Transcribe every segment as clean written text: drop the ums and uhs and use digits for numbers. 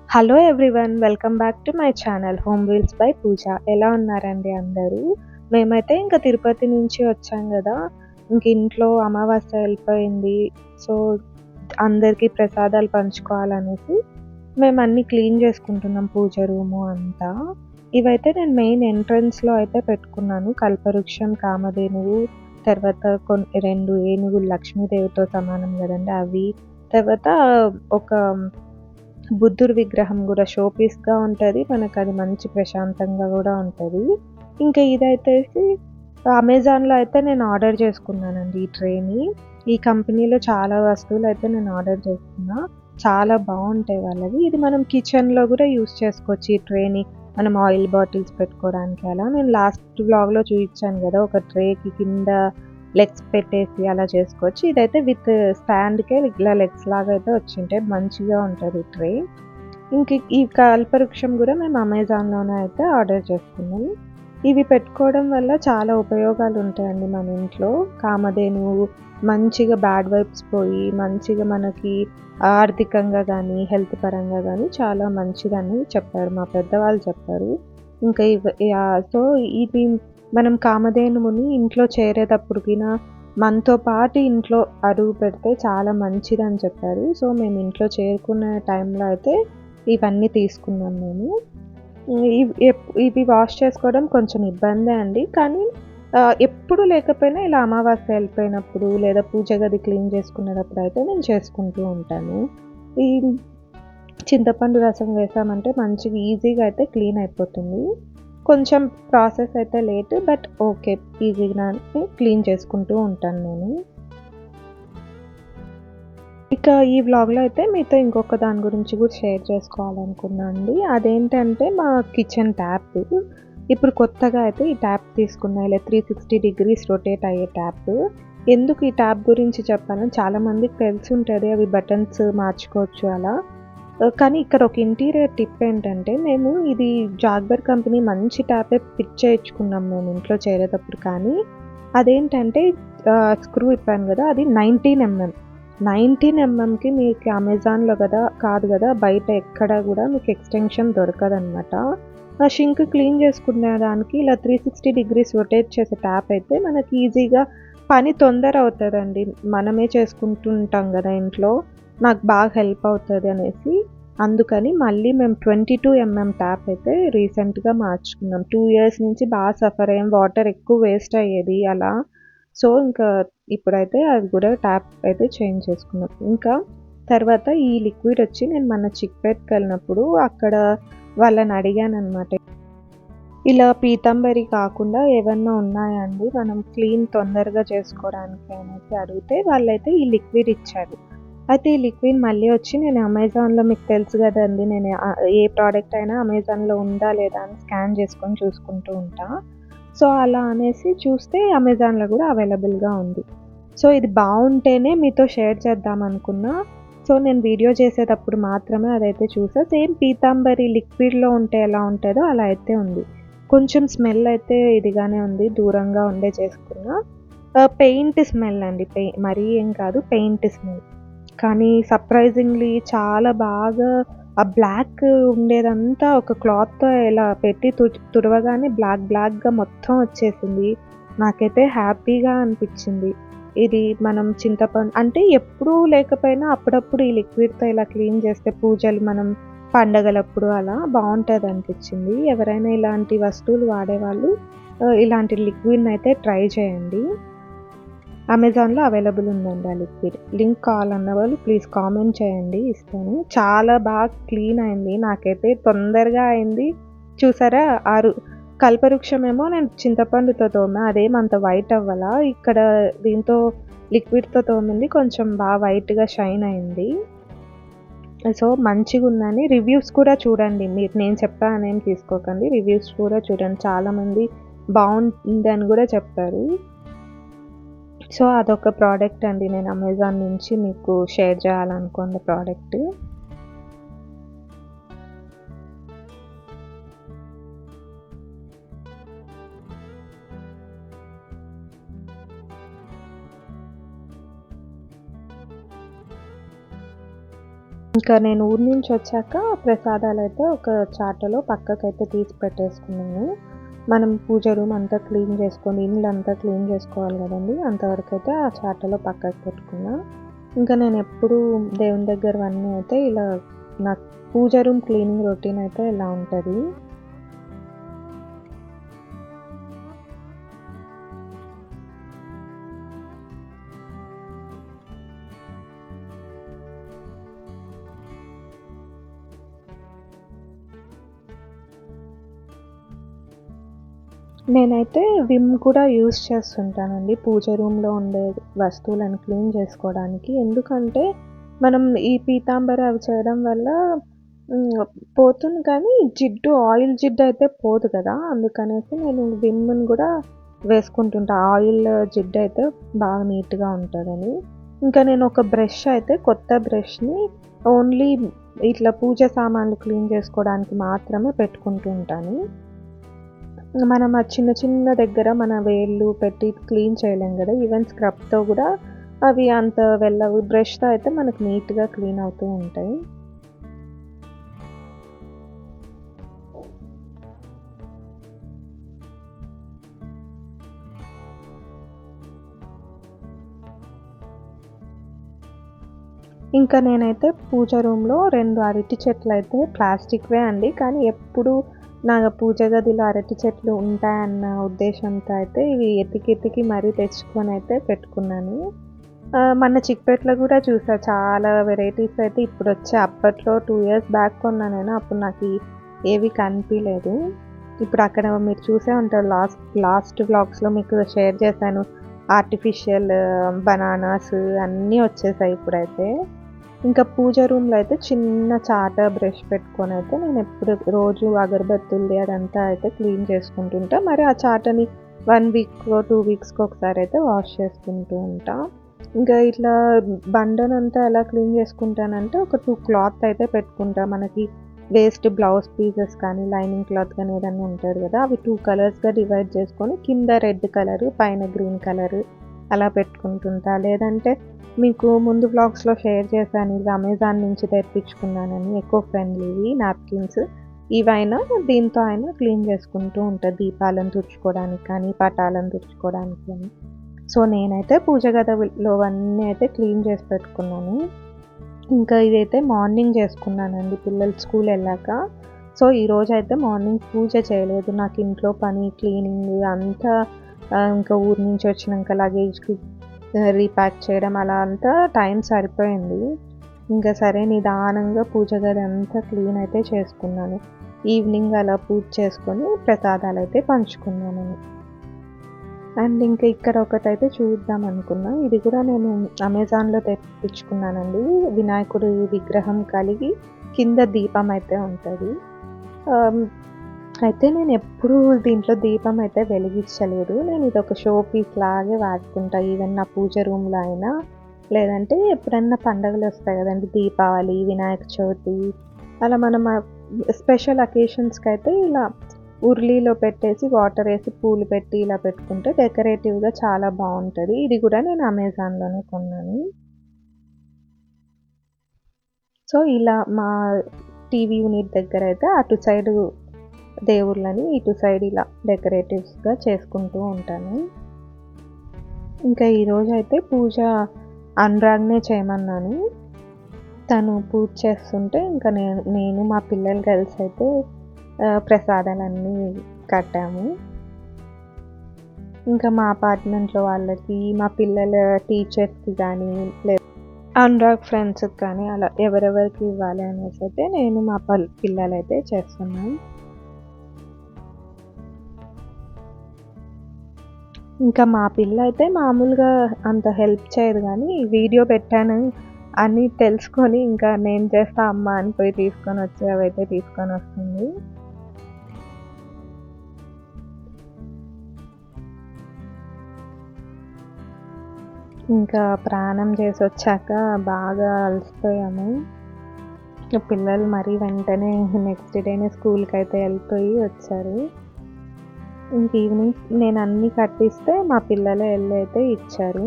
Hello everyone, welcome back to my channel Home Wheels by Pooja. ఎలా ఉన్నారండి అందరూ? మేమైతే ఇంకా తిరుపతి నుంచి వచ్చాం కదా, ఇంక ఇంట్లో అమావాస్య వెళ్ళిపోయింది. సో అందరికీ ప్రసాదాలు పంచుకోవాలనేసి మేము అన్నీ క్లీన్ చేసుకుంటున్నాం, పూజ రూము అంతా. ఇవైతే నేను మెయిన్ ఎంట్రన్స్లో అయితే పెట్టుకున్నాను. కల్పవృక్షం, కామధేనువు, తర్వాత రెండు ఏనుగులు లక్ష్మీదేవితో సమానం కదండి అవి, తర్వాత ఒక బుద్ధుడి విగ్రహం గూడా షో పీస్‌గా ఉంటది. మనకది మంచి ప్రశాంతంగా గూడా ఉంటది. ఇంకా ఇదైతేసి అమెజాన్‌లో అయితే నేను ఆర్డర్ చేసుకున్నానండి ఈ ట్రేని. ఈ కంపెనీలో చాలా వస్తువులైతే నేను ఆర్డర్ చేసుకున్నా. చాలా బావుంటాయి వాళ్ళవి. ఇది మనం కిచెన్‌లో గూడా యూజ్ చేసుకోవచ్చు ఈ ట్రేని. మనం ఆయిల్ బాటిల్స్ పెట్టుకోవడానికి అలా. నేను లాస్ట్ వ్లాగ్‌లో చూయించాను గదా, ఒక ట్రేకి కింద లెగ్స్ పెట్టేసి అలా చేసుకోవచ్చు. ఇదైతే విత్ స్టాండ్‌కే ఇలా లెగ్స్ లాగా అయితే వచ్చింటాయి. మంచిగా ఉంటది ట్రే. ఇంక ఈ కల్పవృక్షం గూడా మేము అమెజాన్‌లోనే అయితే ఆర్డర్ చేసుకున్నాం. ఇవి పెట్టుకోవడం వల్ల చాలా ఉపయోగాలుంటాయండి మన ఇంట్లో. కామధేనువు మంచిగా బ్యాడ్ వైబ్స్ పోయి, మంచిగా మనకి ఆర్థికంగా గానీ, హెల్త్ పరంగా గానీ చాలా మంచిదని చెప్పారు. మా పెద్దవాళ్ళు చెప్పారు. ఇంకా సో, ఇది మనం కామధేనువుని ఇంట్లో చేరేటప్పుడు మనతో పాటు ఇంట్లో అడుగు పెడితే చాలా మంచిదని చెప్పారు. సో, మేము ఇంట్లో చేరుకునే టైంలో అయితే ఇవన్నీ తీసుకున్నాం మేము. ఇవి వాష్ చేసుకోవడం కొంచెం ఇబ్బందే అండి. కానీ ఎప్పుడు లేకపోయినా ఇలా అమావాస్య వెళ్ళిపోయినప్పుడు, లేదా పూజ గది క్లీన్ చేసుకునేటప్పుడు అయితే నేను చేసుకుంటూ ఉంటాను. ఈ చింతపండు రసం వేసామంటే మంచిగా ఈజీగా అయితే క్లీన్ అయిపోతుంది. కొంచెం ప్రాసెస్ అయితే లేట్, బట్ ఓకే, ఈజీగానే క్లీన్ చేసుకుంటూ ఉంటాను నేను. ఇక ఈ వ్లాగ్‌లో అయితే మీతో ఇంకొక దాని గురించి కూడా షేర్ చేసుకోవాలనుకున్నా అండి. అదేంటంటే మా కిచెన్ ట్యాప్. ఇప్పుడు కొత్తగా అయితే ఈ ట్యాప్ తీసుకున్నా. ఇలా 360 డిగ్రీస్ రొటేట్ అయ్యే ట్యాప్. ఎందుకు ఈ ట్యాప్ గురించి చెప్పాను, చాలామందికి తెలిసుంటది అవి బటన్స్ మార్చుకోవచ్చు అలా. కానీ ఇక్కడ ఒక ఇంటీరియర్ టిప్ ఏంటంటే, మేము ఇది జాగ్బర్ కంపెనీ మంచి ట్యాపే పిక్ చేయించుకున్నాం మేము ఇంట్లో చేరేటప్పుడు. కానీ అదేంటంటే స్క్రూ ఇప్పాను గదా, అది 19 ఎంఎం. 19 ఎంఎంకి మీకు అమెజాన్‌లో కాదు గదా, బయట ఎక్కడ గూడా మీకు ఎక్స్‌టెన్షన్ దొరకదనమాట. ఆ షింక్ క్లీన్ చేసుకునేదానికి ఇలా 360 డిగ్రీస్ రొటేట్ చేసే ట్యాప్ అయితే మనకి ఈజీగా పని తొందర అవుతదండి. మనమే చేసుకుంటూ ఉంటాం గదా ఇంట్లో. నాకు బాగా హెల్ప్ అవుతది అనేసి, అందుకని మళ్ళీ మేము 22 ఎంఎం ట్యాప్ అయితే రీసెంట్‌గా మార్చుకున్నాం. 2 ఇయర్స్ నుంచి బాగా సఫర్ అయ్యాం. వాటర్ ఎక్కువ వేస్ట్ అయ్యేది అలా. సో, ఇంకా ఇప్పుడైతే అది కూడా ట్యాప్ అయితే చేంజ్ చేసుకున్నాం. ఇంకా తర్వాత ఈ లిక్విడ్ వచ్చి నేను మొన్న చిక్‌పేట్‌కెళ్ళినప్పుడు అక్కడ వాళ్ళని అడిగాననమాట. ఇలా పీతాంబరి కాకుండా ఏవన్నా ఉన్నాయా అండి మనం క్లీన్ తొందరగా చేసుకోవడానికి అనేసి అడిగితే, వాళ్ళైతే ఈ లిక్విడ్ ఇచ్చారు. అయితే ఈ లిక్విడ్ మళ్ళీ వచ్చి నేను అమెజాన్‌లో, మీకు తెలుసు గదండీ, నేను ఏ ప్రోడక్ట్ అయినా అమెజాన్‌లో ఉందా లేదా అని స్కాన్ చేసుకొని చూసుకుంటూ ఉంటా. సో, అలా అనేసి చూస్తే అమెజాన్‌లో గూడా అవైలబుల్‌గా ఉంది. సో, ఇది బావుంటేనే మీతో షేర్ చేద్దామనుకున్నా. సో, నేను వీడియో చేసేటప్పుడు మాత్రమే అదైతే చూసా. సేమ్ పీతాంబరి లిక్విడ్‌లో ఉంటే ఎలా ఉంటదో అలా అయితే ఉంది. కొంచెం స్మెల్ అయితే ఇదిగానే ఉంది. దూరంగా ఉండే చేసుకున్నా. పెయింట్ స్మెల్ అండి. మరీ ఏం కాదు, పెయింట్ స్మెల్. కానీ సర్ప్రైజింగ్‌లీ చాలా బాగా ఆ బ్లాక్ ఉండేదంతా ఒక క్లాత్‌తో ఇలా పెట్టి తుడవగానే బ్లాక్‌గా మొత్తం వచ్చేసింది. నాకైతే హ్యాపీగా అనిపిచ్చింది. ఇది మనం అంటే ఎప్పుడూ లేకపోయినా అప్పుడప్పుడు ఈ లిక్విడ్‌తో ఇలా క్లీన్ చేస్తే పూజలు, మనం పండగలప్పుడు అలా బావుంటదనిపిచ్చింది. ఎవరైనా ఇలాంటి వస్తువులు వాడేవాళ్ళు ఇలాంటి లిక్విడ్‌నయితే ట్రై చేయండి. అమెజాన్‌లో అవైలబుల్ ఉందండి ఆ లిక్విడ్. లింక్ కావాలన్న వాళ్ళు ప్లీజ్ కామెంట్ చేయండి, ఇస్తాను. చాలా బాగా క్లీన్ అయింది. నాకైతే తొందరగా అయింది. చూసారా, కల్పవృక్షమేమో నేను చింతపండుతో తోమా. అదేమంత వైట్ అవ్వలా. ఇక్కడ దీంతో లిక్విడ్‌తో తోమింది కొంచెం వైట్‌గా షైన్ అయింది. సో, మంచిగుందని రివ్యూస్ కూడా చూడండి. మీరు నేను చెప్పా అనేం తీసుకోకండి. రివ్యూస్ కూడా చూడండి. చాలామంది బావుందని గూడా చెప్పారు. సో, అదొక ప్రోడక్ట్ అండి నేను అమెజాన్ నుంచి మీకు షేర్ చేయాలనుకున్న ప్రోడక్ట్. ఇంకా నేను ఊరు నుంచి వచ్చాక ప్రసాదాలైతే ఒక చాటలో పక్కకైతే తీసి పెట్టేసుకున్నాను. మనం పూజ రూమ్ అంతా క్లీన్ చేసుకొని, ఇల్లంతా క్లీన్ చేసుకోవాలి గదండీ! అంతవరకైతే ఆ చాటలో పక్కకు పెట్టుకున్నా. ఇంకా నేనెప్పుడూ దేవుని దగ్గరవన్నీ అయితే ఇలా నాకు పూజ రూమ్ క్లీనింగ్ రొటీన్ అయితే ఇలా ఉంటది. నేనైతే విమ్ కూడా యూజ్ చేస్తుంటానండి. పూజ రూమ్‌లో ఉండే వస్తువులను క్లీన్ చేసుకోవడానికి. ఎందుకంటే, మనం ఈ పీతాంబరి అవి చేయడం వల్ల హ్మ్. పోతుంది కానీ ఆయిల్ జిడ్డయితే పోదు కదా! అందుకనేసి నేను విమ్‌ని గూడా వేసుకుంటుంటా. ఆయిల్ జిడ్డయితే బాగా నీట్‌గా ఉంటదని. ఇంకా నేనొక బ్రష్ అయితే కొత్త బ్రష్‌ని ఓన్లీ ఇట్లా పూజ సామాన్లు క్లీన్ చేసుకోవడానికి మాత్రమే పెట్టుకుంటూ ఉంటాను. మనం ఆ చిన్న చిన్న దగ్గర మన వేళ్ళు పెట్టి క్లీన్ చేయలేం గదా! ఈవెన్ స్క్రబ్‌తో గూడా అవి అంత వెళ్ళవు. బ్రష్‌తో అయితే మనకు నీట్‌గా క్లీన్ అవుతూ ఉంటాయి. ఇంకా నేనైతే పూజ రూమ్‌లో 2 అరటి చెట్లయితే ప్లాస్టిక్‌వే అండి. కానీ ఎప్పుడు నా పూజ గదిలో అరటి చెట్లు ఉంటాయన్న ఉద్దేశంతో అయితే ఇవి ఎతికి మరీ తెచ్చుకొనైతే పెట్టుకున్నాను. మొన్న చిక్పేటలో గూడా చూసా చాలా వెరైటీస్ అయితే ఇప్పుడొచ్చాయి. అప్పట్లో 2 ఇయర్స్ బ్యాక్ కొన్నా నేను. అప్పుడు నాకి ఏవి కనిపియలేదు. ఇప్పుడు అక్కడ మీరు చూసే ఉంటారు లాస్ట్ వ్లాగ్స్‌లో మీకు షేర్ చేశాను. ఆర్టిఫిషియల్ బనానాస్ అన్నీ వచ్చేసాయి ఇప్పుడైతే. ఇంకా పూజ రూమ్‌లో అయితే చిన్న చాట, బ్రష్ పెట్టుకొనైతే నేనెప్పుడు రోజు అగరబత్తులది అదంతా అయితే క్లీన్ చేసుకుంటుంటా. మరి ఆ చాటని 1 వీక్కో, 2 వీక్స్‌కో ఒకసారయితే వాష్ చేసుకుంటూ ఉంటా. ఇంకా ఇట్లా బండనంతా ఎలా క్లీన్ చేసుకుంటానంటే, ఒక 2 క్లాత్ అయితే పెట్టుకుంటా. మనకి వేస్ట్ బ్లౌజ్ పీసెస్ కానీ, లైనింగ్ క్లాత్ కానీ ఏదన్నా ఉంటది గదా! అవి 2 కలర్స్‌గా డివైడ్ చేసుకొని కింద రెడ్ కలరు, పైన గ్రీన్ కలరు అలా పెట్టుకుంటుంటా. లేదంటే మీకు ముందు వ్లాగ్స్‌లో షేర్ చేశాను. ఇవి అమెజాన్ నుంచి తెప్పించుకున్నానని ఎకో ఫ్రెండ్లీవి నాప్కిన్స్. ఇవైనా దీంతో అయినా క్లీన్ చేసుకుంటూ ఉంటా. దీపాలను తుడుచుకోవడానికి కానీ, పటాలను తుడుచుకోవడానికి కానీ. సో, నేనైతే పూజ గదిలోవన్నీ అయితే క్లీన్ చేసి పెట్టుకున్నాను. ఇంకా ఇదైతే మార్నింగ్ చేసుకున్నానండి పిల్లలు స్కూలెళ్ళాక. సో, ఈరోజైతే మార్నింగ్ పూజ చేయలేదు. నాకు ఇంట్లో పని, క్లీనింగ్ అంతా ఇంకా ఊరు నుంచి వచ్చినంక లగేజ్‌కి రీప్యాక్ చేయడం అలా అంతా టైం సరిపోయింది. ఇంకా సరే నిదానంగా పూజ గదంతా క్లీన్ అయితే చేసుకున్నాను. ఈవినింగ్ అలా పూజ చేసుకొని ప్రసాదాలైతే పంచుకున్నాను. అండ్ ఇంకా ఇక్కడ ఒకటైతే చూద్దాం అనుకున్నా. ఇది కూడా నేను అమెజాన్‌లో తెప్పించుకున్నానండి. వినాయకుడి విగ్రహం కలిగి కింద దీపం అయితే ఉంటది. ఆహ్, అయితే నేనెప్పుడూ దీంట్లో దీపం అయితే వెలిగించలేదు. నేను ఇదొక షో పీస్ లాగే వాడుకుంటా. ఈవెన్ నా పూజ రూమ్‌లో అయినా, లేదంటే ఎప్పుడన్నా పండగలొస్తాయి గదండీ! దీపావళి, వినాయక చవితి అలా మనం స్పెషల్ అకేషన్స్‌కైతే ఇలా ఉర్లీలో పెట్టేసి వాటరేసి పూలు పెట్టి ఇలా పెట్టుకుంటే డెకరేటివ్‌గా చాలా బావుంటది. ఇది గూడా నేను అమెజాన్‌లోనే కొన్నాను. సో, ఇలా మా టీవీ యూనిట్ దగ్గరైతే అటు సైడు దేవుళ్ళని, ఇటు సైడ్ ఇలా డెకరేటివ్స్‌గా చేసుకుంటూ ఉంటాను. ఇంకా ఈరోజైతే పూజ అనురాగ్‌నే చేయమన్నాను. తను పూజ చేస్తుంటే ఇంకా నేను మా పిల్లలు కలిసైతే ప్రసాదాలన్నీ కట్టాము. ఇంకా మా అపార్ట్మెంట్‌లో వాళ్ళకి, మా పిల్లల టీచర్స్‌కి గానీ, అనురాగ్ ఫ్రెండ్స్‌కి కానీ అలా ఎవరెవరికి ఇవ్వాలి అనేసైతే నేను మా పిల్లలైతే చేస్తున్నాం. ఇంకా మా పిల్లయితే మామూలుగా అంత హెల్ప్ చేయదు గానీ, వీడియో పెట్టాను అని తెలుసుకొని ఇంకా నేను చేస్తా అమ్మ అని పోయి తీసుకొనొచ్చి అవైతే తీసుకొనొస్తుంది. ఇంకా ప్రాణం చేసొచ్చాక బాగా అలసిపోయాము. పిల్లలు మరి వెంటనే నెక్స్ట్ డేనే స్కూల్‌కైతే ఎళ్ళిపోయి వచ్చారు. ఇంక ఈవినింగ్ నేనన్నీ కట్టిస్తే మా పిల్లలే ఎళ్ళైతే ఇచ్చారు.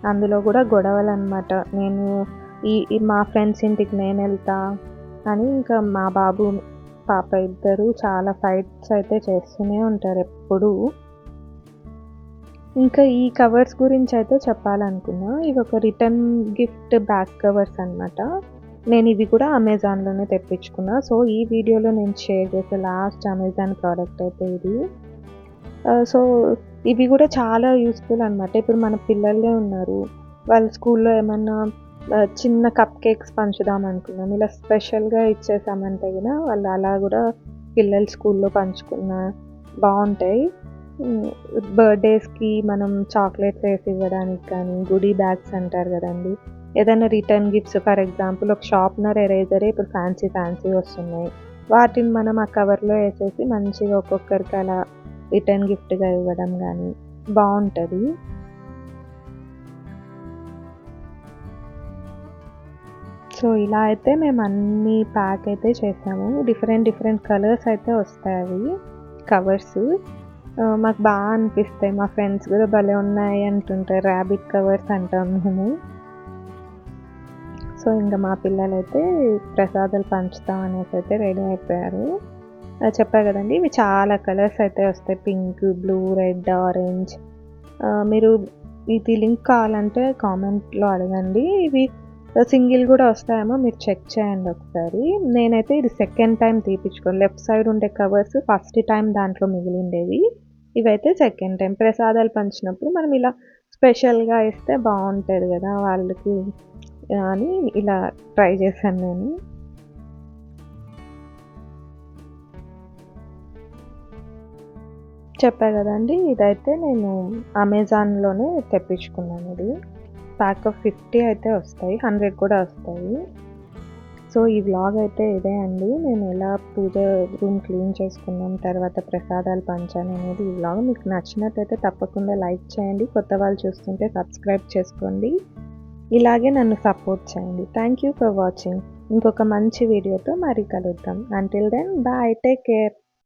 అందులో గూడా గొడవలనమాట. నేను మా ఫ్రెండ్స్ ఇంటికి నేను వెళ్తా అని ఇంకా మా బాబు పాప ఇద్దరు చాలా ఫైట్స్ అయితే చేస్తూనే ఉంటారు ఎప్పుడూ. ఇంకా ఈ కవర్స్ గురించి అయితే చెప్పాలనుకున్నా. ఇవి ఒక రిటర్న్ గిఫ్ట్ బ్యాక్ కవర్స్ అనమాట. నేను ఇవి కూడా అమెజాన్‌లోనే తెప్పించుకున్నా. సో, ఈ వీడియోలో నేను షేర్ చేసే లాస్ట్ అమెజాన్ ప్రోడక్ట్ అయితే ఇది. సో, ఇవి కూడా చాలా యూజ్‌ఫుల్ అనమాట. ఇప్పుడు మన పిల్లలే ఉన్నారు. వాళ్ళు స్కూల్‌లో ఏమన్నా చిన్న కప్ కేక్స్ పంచుదాం అనుకున్నాం. ఇలా స్పెషల్‌గా ఇచ్చేసామంటే గిన వాళ్ళు అలా కూడా పిల్లలు స్కూల్‌లో పంచుకున్నా బావుంటాయి. బర్త్‌డేస్‌కి మనం చాక్లెట్స్ వేసి ఇవ్వడానికి కానీ, గుడీ బ్యాగ్స్ అంటారు గదండీ! ఏదైనా రిటర్న్ గిఫ్ట్స్ ఫర్ ఎగ్జాంపుల్ ఒక షార్ప్‌నర్, ఎరేజరే ఇప్పుడు ఫ్యాన్సీ వస్తున్నాయి. వాటిని మనం ఆ కవర్‌లో ఏసేసి మంచిగా ఒక్కొక్కరికి అలా రిటర్న్ గిఫ్ట్‌గా ఇవ్వడం గానీ బావుంటది. సో, ఇలా అయితే మేమన్నీ ప్యాక్ అయితే చేసాము. డిఫరెంట్ కలర్స్ అయితే వస్తాయవి కవర్సు. మాకు అనిపిస్తాయి. మా ఫ్రెండ్స్ గూడా భలే ఉన్నాయి అంటుంటారు. ర్యాబిట్ కవర్స్ అంటాం మేము. సో, ఇంక మా పిల్లలైతే ప్రసాదాలు పంచుతాం అనేసైతే రెడీ అయిపోయారు. చెప్పా గదండీ! ఇవి చాలా కలర్స్ అయితే వస్తాయి. Pink, blue, red, orange. మీరు ఇది లింక్ కావాలంటే కామెంట్‌లో అడగండి. ఇవి సింగిల్ గూడా వస్తాయేమో మీరు చెక్ చేయండి ఒకసారి. నేనైతే ఇది సెకండ్ టైమ్ తీపిచ్చుకోను. లెఫ్ట్ సైడ్ ఉండే కవర్స్ ఫస్ట్ టైమ్ దాంట్లో మిగిలుండేవి. ఇవైతే సెకండ్ టైమ్. ప్రసాదాలు పంచినప్పుడు మనం ఇలా స్పెషల్‌గా ఇస్తే బావుంటది గదా! వాళ్ళకి అని ఇలా ట్రై చేశాను నేను. చెప్పా గదండీ! ఇదైతే నేను అమెజాన్‌లోనే తెప్పించుకున్నాను ఇది. ప్యాక్ ఆఫ్ 50 అయితే వస్తాయి. 100 కూడా వస్తాయి. సో, ఈ వ్లాగ్ అయితే ఇదే అండి. మేము ఎలా పూజ రూమ్ క్లీన్ చేసుకున్నాం, తర్వాత ప్రసాదాలు పంచాననేది ఈ వ్లాగ్. మీకు నచ్చినట్టయితే తప్పకుండా లైక్ చేయండి. కొత్త వాళ్ళు చూస్తుంటే సబ్స్క్రైబ్ చేసుకోండి. ఇలాగే నన్ను సపోర్ట్ చేయండి. Thank you for watching. ఇంకొక మంచి వీడియోతో మరీ కలుద్దాం. Until then bye. Take care.